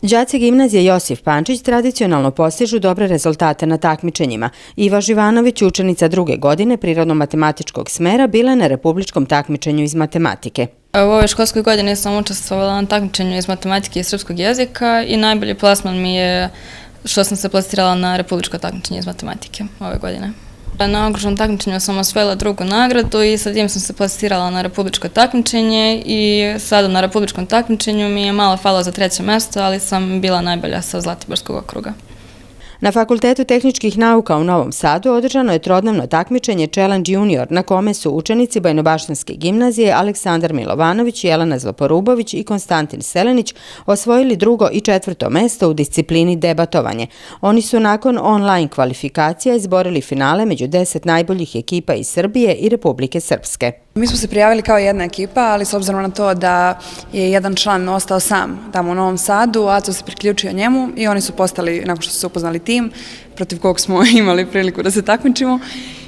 Đaci gimnazije Josif Pančić tradicionalno postižu dobre rezultate na takmičenjima. Iva Živanović, učenica 2. godine prirodno-matematičkog smera, bila je na republičkom takmičenju iz matematike. U ovoj školskoj godini sam učestvovala na takmičenju iz matematike i srpskog jezika i najbolji plasman mi je što sam se plasirala na republičko takmičenje iz matematike ove godine. Na okružnom takmičenju sam osvojila 2. nagradu i sa tim sam se plasirala na republičko takmičenje i sada na republičkom takmičenju mi je malo falilo za 3. mesto, ali sam bila najbolja sa Zlatiborskog okruga. Na Fakultetu tehničkih nauka u Novom Sadu održano je trodnevno takmičenje Challenge Junior, na kome su učenici Bajnobaštanske gimnazije Aleksandar Milovanović, Jelena Zloporubović i Konstantin Selenić osvojili 2. i 4. mesto u disciplini debatovanje. Oni su nakon online kvalifikacija izborili finale među 10 najboljih ekipa iz Srbije i Republike Srpske. Mi smo se prijavili kao jedna ekipa, ali s obzirom na to da je jedan član ostao sam tamo u Novom Sadu, Aco se priključio njemu i oni su postali, nakon što su se upoznali, tim protiv kog smo imali priliku da se takmičimo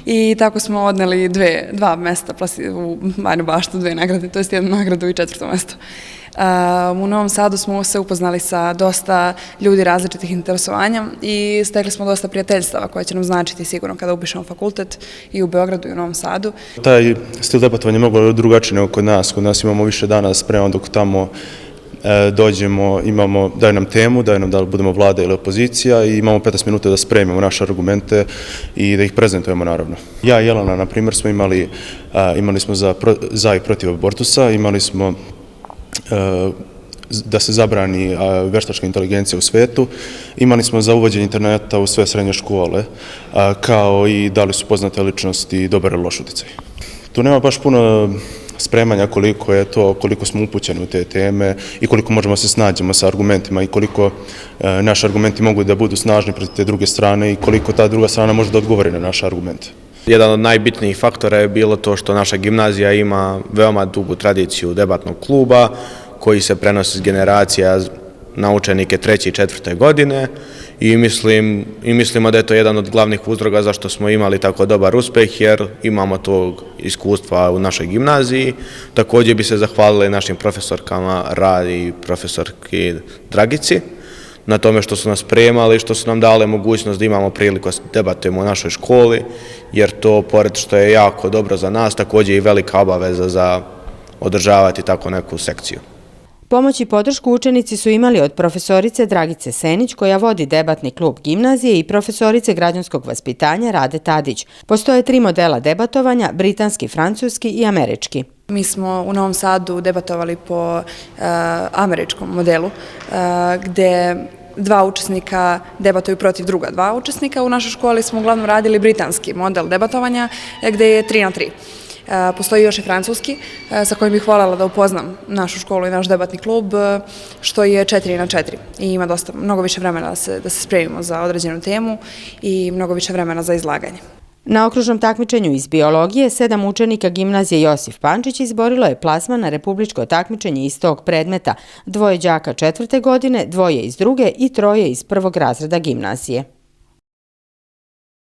i tako smo odneli 2 mesta u Bajnu Baštu, 2 nagrade, to je 1 nagradu i 4. mesto. U Novom Sadu smo se upoznali sa dosta ljudi različitih interesovanja i stekli smo dosta prijateljstava koje će nam značiti sigurno kada upišemo fakultet i u Beogradu i u Novom Sadu. Taj stil debatovanja je mnogo drugačiji nego kod nas. Kod nas imamo više dana spremno dok tamo dođemo, daju nam temu, daju nam da li budemo vlada ili opozicija i imamo 15 minuta da spremimo naše argumente i da ih prezentujemo naravno. Ja i Jelena, na primjer, smo imali smo za i protiv abortusa, imali smo da se zabrani veštačka inteligencija u svetu. Imali smo za uvođenje interneta u sve srednje škole, kao i da li su poznate ličnosti dobar ili loš uticaj. Tu nema baš puno spremanja koliko smo upućeni u te teme i koliko možemo se snađemo sa argumentima i koliko naši argumenti mogu da budu snažni protiv te druge strane i koliko ta druga strana može da odgovori na naše argumente. Jedan od najbitnijih faktora je bilo to što naša gimnazija ima veoma dugu tradiciju debatnog kluba koji se prenosi iz generacija na učenike 3. i 4. godine i mislimo da je to jedan od glavnih uzroka zašto smo imali tako dobar uspeh jer imamo tog iskustva u našoj gimnaziji. Također bi se zahvalili našim profesorkama Radi i profesorki Dragici na tome što su nas spremali, što su nam dale mogućnost da imamo priliku da debatujemo u našoj školi, jer to, pored što je jako dobro za nas, također je i velika obaveza za održavati tako neku sekciju. Pomoć i podršku učenici su imali od profesorice Dragice Senić, koja vodi debatni klub gimnazije, i profesorice građanskog vaspitanja Rade Tadić. Postoje 3 modela debatovanja, britanski, francuski i američki. Mi smo u Novom Sadu debatovali po američkom modelu, gde 2 učesnika debatuju protiv druga 2 učesnika. U našoj školi smo uglavnom radili britanski model debatovanja, gde je 3 na 3. Postoji još i francuski, sa kojim bih voljela da upoznam našu školu i naš debatni klub, što je 4 na 4 i ima mnogo više vremena da se spremimo za određenu temu i mnogo više vremena za izlaganje. Na okružnom takmičenju iz biologije 7 učenika gimnazije Josif Pančić izborilo je plasman na republičko takmičenje iz tog predmeta, 2 đaka 4. godine, 2 iz 2. i 3 iz 1. razreda gimnazije.